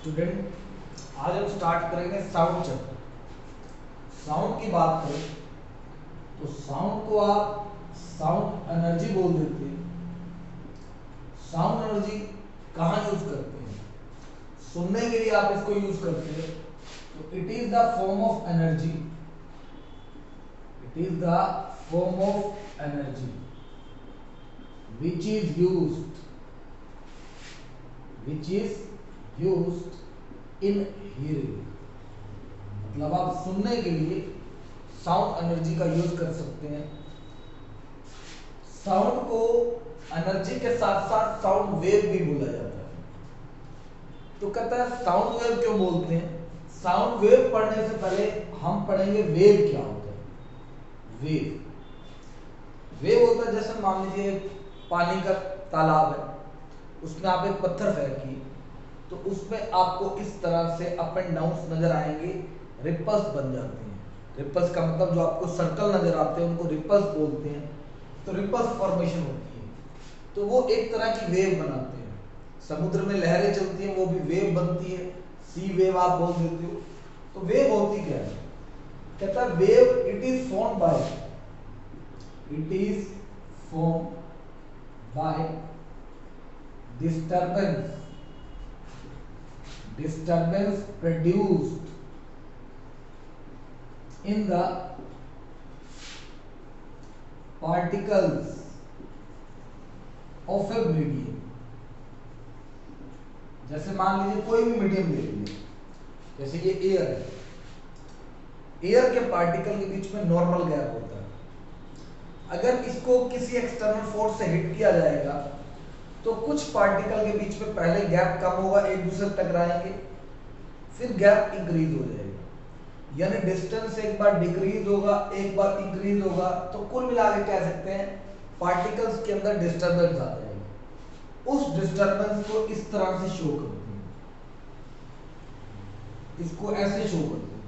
Student, आज हम start करेंगे साउंड चैप्टर। साउंड की बात करें तो साउंड को आप साउंड एनर्जी बोल देते हैं। साउंड एनर्जी कहाँ यूज करते हैं? सुनने के लिए आप इसको यूज करते हैं। तो it is the form of energy, it is the form of energy which is used in hearing। मतलब आप सुनने के लिए साउंड एनर्जी का यूज कर सकते हैं। साउंड को एनर्जी के साथ साथ साउंड वेव भी बोला जाता है। तो कहता है साउंड वेव क्यों बोलते हैं? साउंड वेव पढ़ने से पहले हम पढ़ेंगे वेव क्या होता है। वेव होता है, जैसे मान लीजिए पानी का तालाब है, उसमें आप एक पत्थर फेंकिए तो उसमें आपको इस तरह से अप एंड डाउन नजर आएंगे, रिपल्स बन जाते हैं। रिपल्स का मतलब जो आपको सर्कल नजर आते हैं उनको रिपल्स बोलते हैं। तो रिपल्स फॉर्मेशन होती है, तो वो एक तरह की वेव बनाते हैं। समुद्र में लहरें चलती हैं, वो भी वेव बनती है, सी वेव आप बोल देते हो। तो वेव होती क्या है? कहता है wave it is form by disturbance produced in the particles of a medium। जैसे मान लीजिए कोई भी मीडियम ले लीजिए, जैसे ये एयर है, एयर के पार्टिकल के बीच में नॉर्मल गैप होता है। अगर इसको किसी एक्सटर्नल फोर्स से हिट किया जाएगा तो कुछ पार्टिकल के बीच में पहले गैप कम होगा, एक दूसरे से टकराएंगे, फिर गैप इंक्रीज हो जाएगा। यानी डिस्टेंस एक बार डिक्रीज होगा, एक बार इंक्रीज होगा। तो कुल मिला के कह सकते हैं पार्टिकल्स के अंदर डिस्टर्बेंस आ जाएगी। उस डिस्टर्बेंस को इस तरह से शो करते हैं, इसको ऐसे शो करते हैं।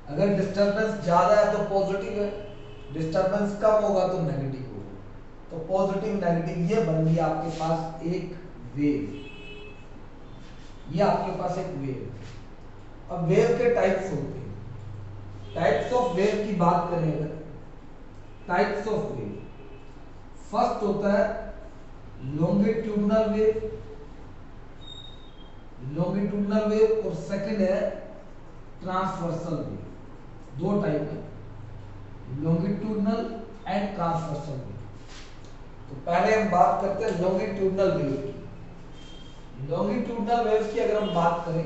अगर डिस्टर्बेंस ज्यादा है तो पॉजिटिव है, डिस्टर्बेंस कम होगा तो नेगेटिव होगा। तो पॉजिटिव नेगेटिव, ये बन गई आपके पास एक वेव। ये आपके पास एक वेव है। अब वेव के टाइप्स होते हैं। टाइप्स ऑफ वेव की बात करें अगर, टाइप्स ऑफ वेव, फर्स्ट होता है लॉन्गिट्यूडनल वेव और सेकंड है ट्रांसवर्सल वेव। दो टाइप है, लॉन्गिट्यूडनल एंड ट्रांसवर्सल वेव। तो पहले हम बात करते हैं लॉन्गिट्यूडनल वेव की। लॉन्गिट्यूडनल वेव की अगर हम बात करें,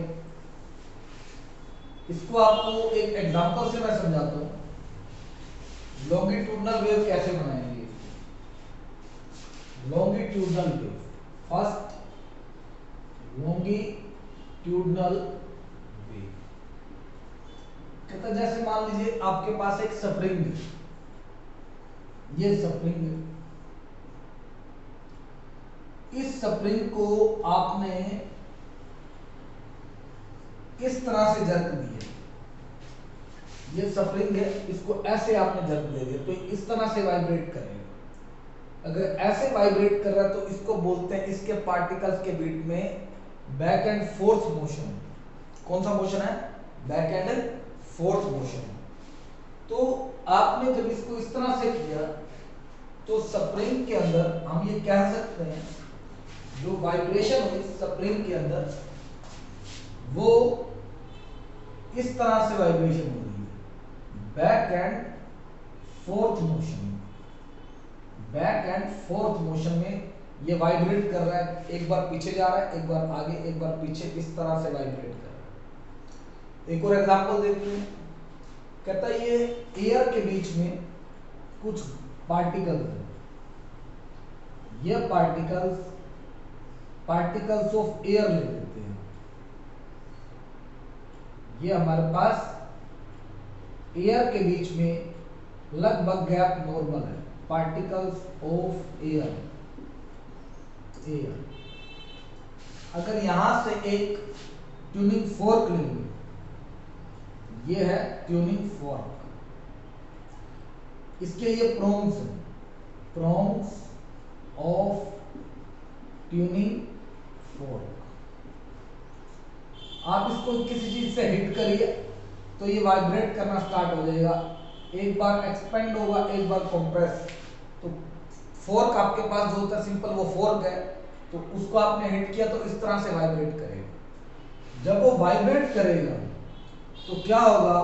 इसको आपको एक एग्जांपल से मैं समझाता हूं। लॉन्गिट्यूडनल वेव कैसे बनाएंगे? Longitudinal wave, first longitudinal wave कहता है जैसे मान लीजिए आपके पास एक स्प्रिंग है, ये स्प्रिंग है। इस स्प्रिंग को आपने किस तरह से जर्क दिया? ये स्प्रिंग है, इसको ऐसे आपने जर्क दे दिया तो इस तरह से वाइब्रेट करेगा। अगर ऐसे वाइब्रेट कर रहा है तो इसको बोलते हैं, इसके पार्टिकल्स के बीच में बैक एंड फोर्थ मोशन। कौन सा मोशन है? Back and fourth motion. तो आपने जब इसको इस तरह से किया तो स्प्रिंग के अंदर हम ये कह सकते हैं जो वाइब्रेशन हुई स्प्रिंग के अंदर वो इस तरह से वाइब्रेशन हो रही है, back and fourth motion. Back and fourth motion में ये वाइब्रेट कर रहा है, एक बार पीछे जा रहा है, एक बार आगे, एक बार पीछे, इस तरह से वाइब्रेट कर रहा है। एक और एग्जांपल देखते हैं। कहता है ये एयर के बीच में कुछ पार्टिकल्स हैं, ये पार्टिकल्स ऑफ एयर ले लेते हैं। ये हमारे पास एयर के बीच में लगभग गैप नॉर्मल है, पार्टिकल्स ऑफ एयर। अगर यहां से एक ट्यूनिंग फोर्क लेंगे, ये है ट्यूनिंग फोर्क, इसके ये प्रोंग्स हैं, प्रोंग्स ऑफ ट्यूनिंग फोर्क। आप इसको किसी चीज से हिट करिए तो ये वाइब्रेट करना स्टार्ट हो जाएगा, एक बार एक्सपेंड होगा, एक बार कंप्रेस। तो फोर्क आपके पास जो होता है सिंपल वो फोर्क है, तो उसको आपने हिट किया तो इस तरह से वाइब्रेट करेगा। जब वो वाइब्रेट करेगा तो क्या होगा,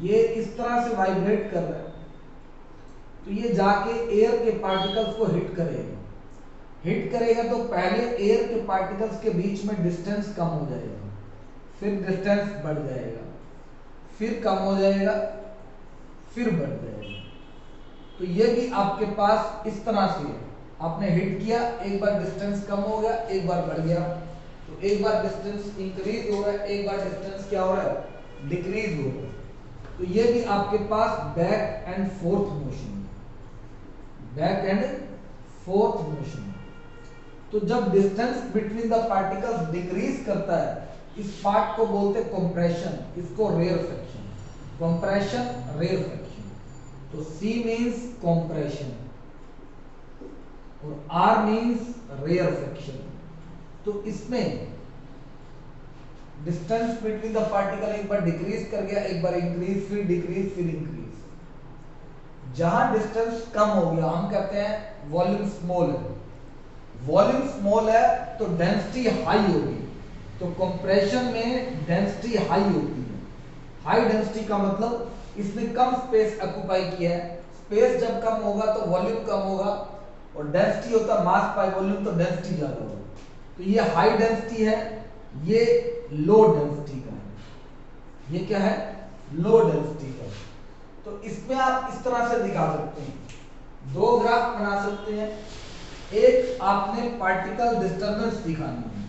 ये इस तरह से वाइब्रेट कर रहा है तो ये जाके एयर के पार्टिकल्स को हिट करेगा। हिट करेगा तो पहले एयर के पार्टिकल्स के बीच में डिस्टेंस कम हो जाएगा, फिर डिस्टेंस बढ़ जाएगा, फिर कम हो जाएगा, फिर बढ़ जाएगा। तो ये भी आपके पास इस तरह से है, आपने हिट किया, एक बार डिस्टेंस कम हो गया, एक बार बढ़ गया, तो एक बार डिस्टेंस इंक्रीज हो रहा है, एक बार डिस्टेंस क्या हो रहा है, डिक्रीज हो रहा है। तो ये भी आपके पास बैक एंड फोर्थ मोशन है, बैक एंड फोर्थ मोशन। तो जब distance between the particles decrease करता है, इस पार्ट को बोलते हैं कंप्रेशन, इसको रेयरफेक्शन, कंप्रेशन रेयरफेक्शन। तो C मींस कंप्रेशन और R मींस रेयरफेक्शन। तो इसमें डिस्टेंस बिटवीन द पार्टिकल एक बार डिक्रीज कर गया, एक बार इंक्रीज, फिर डिक्रीज, फिर इंक्रीज। जहां डिस्टेंस कम हो गया हम कहते हैं वॉल्यूम स्मॉल है, वॉल्यूम स्मॉल है तो डेंसिटी हाई होगी। तो कंप्रेशन में डेंसिटी हाई होती है। हाई डेंसिटी का मतलब इसने कम स्पेस ऑक्युपाई किया है, स्पेस जब कम होगा तो वॉल्यूम कम होगा, और डेंसिटी होता है मास बाय वॉल्यूम, तो डेंसिटी ज्यादा होगा। तो ये हाई डेंसिटी है, ये लो डेंसिटी का है। ये क्या है, लो डेंसिटी का। तो इसमें आप इस तरह से दिखा सकते हैं, दो ग्राफ बना सकते हैं। एक आपने पार्टिकल डिस्टरबेंस दिखानी है,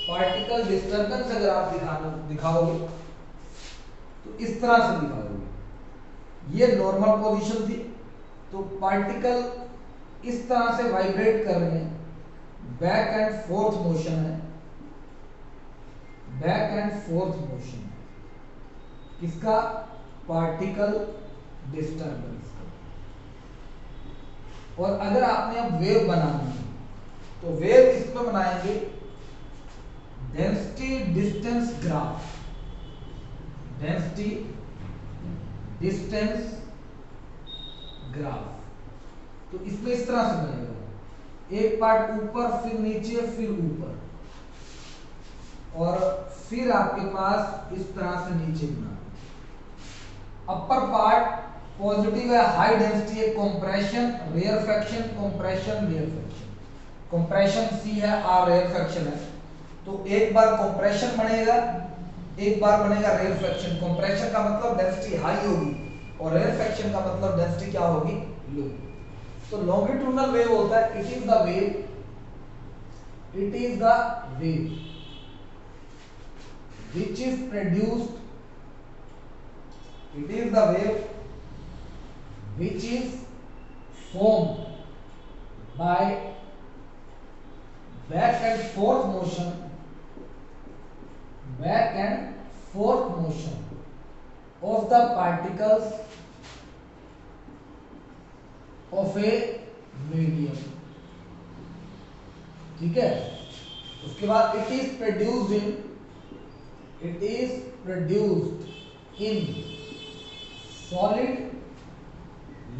पार्टिकल डिस्टरबेंस अगर आप दिखाओगे तो इस तरह से दिखाओगे। ये नॉर्मल पोजीशन थी, तो पार्टिकल इस तरह से वाइब्रेट कर रहे हैं, बैक एंड फोर्थ मोशन है, बैक एंड फोर्थ मोशन किसका, पार्टिकल डिस्टरबेंस का। और अगर आपने अब वेव बनानी है तो वेव इसमें बनाएंगे density distance graph, density distance graph. तो इसमें इस तरह से बनेगा, एक पार्ट ऊपर, फिर नीचे, फिर ऊपर, और फिर आपके पास इस तरह से नीचे बना। अपर पार्ट पॉजिटिव है, हाई डेंसिटी है, compression rarefaction, compression rarefaction. Compression C है, R रेयरफेक्शन है। तो एक बार कंप्रेशन बनेगा, एक बार बनेगा रेयरफेक्शन। कंप्रेशन का मतलब डेंसिटी हाई होगी और रेयरफेक्शन का मतलब डेंसिटी क्या होगी, लो। तो लॉन्गिट्यूडनल वेव होता है, it is the wave, it is the wave which is produced, it is the wave which is formed by back and forth motion, back and forth motion of the particles of a medium। ठीक है, उसके बाद it is produced in, it is produced in solid,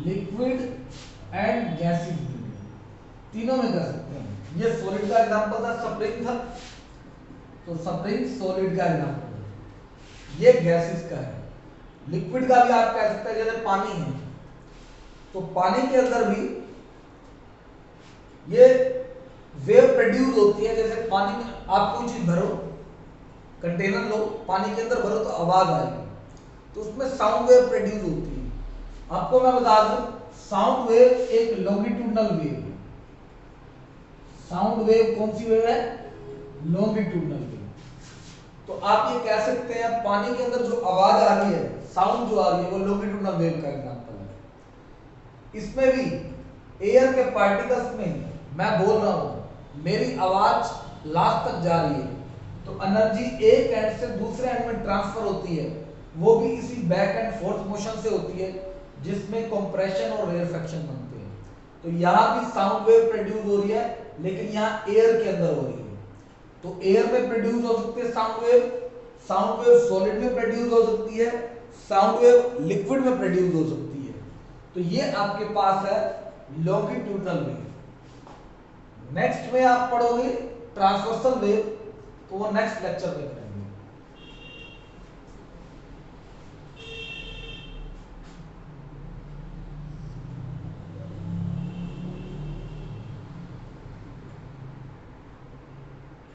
liquid and gaseous medium, तीनों में कर सकते हैं। ये सॉलिड का एग्जांपल था, स्प्रिंग था, तो स्प्रिंग सॉलिड का एग्जांपल है। ये गैसेस का है। लिक्विड का भी आप कह सकते हैं, जैसे पानी है, तो पानी के अंदर भी ये वेव प्रोड्यूस होती है। जैसे पानी में आप कोई चीज भरो, कंटेनर लो, पानी के अंदर भरो तो आवाज आएगी, तो उसमें साउंड वेव प्रोड्यूस होती है। आपको मैं बता दूं, साउंड वेव एक लॉन्गिट्यूडनल वेव है। साउंड वेव कौन सी वेव है, लॉन्गिट्यूडनल वेव। तो आप ये कह सकते हैं पानी के अंदर जो आवाज आ रही है, साउंड जो आ रही है, वो लॉन्गिट्यूडनल वेव का एग्जांपल है। इसमें भी एयर के पार्टिकल्स में मैं बोल रहा हूं, मेरी आवाज लास्ट तक जा रही है, तो एनर्जी एक एंड से दूसरे एंड में ट्रांसफर होती है, वो भी इसी बैक एंड फोर्थ मोशन से होती है, जिसमें कंप्रेशन और रेयरफेक्शन बनते हैं। तो यहां भी साउंड वेव प्रोड्यूस हो रही है, लेकिन यहां एयर के अंदर हो रही है। तो एयर में प्रोड्यूस हो सकती है साउंड वेव सॉलिड में प्रोड्यूस हो सकती है, साउंड वेव लिक्विड में प्रोड्यूस हो सकती है। तो ये आपके पास है लॉन्गिट्यूडनल वेव। नेक्स्ट में आप पढ़ोगे ट्रांसवर्सल वेव, तो वो नेक्स्ट लेक्चर में करेंगे।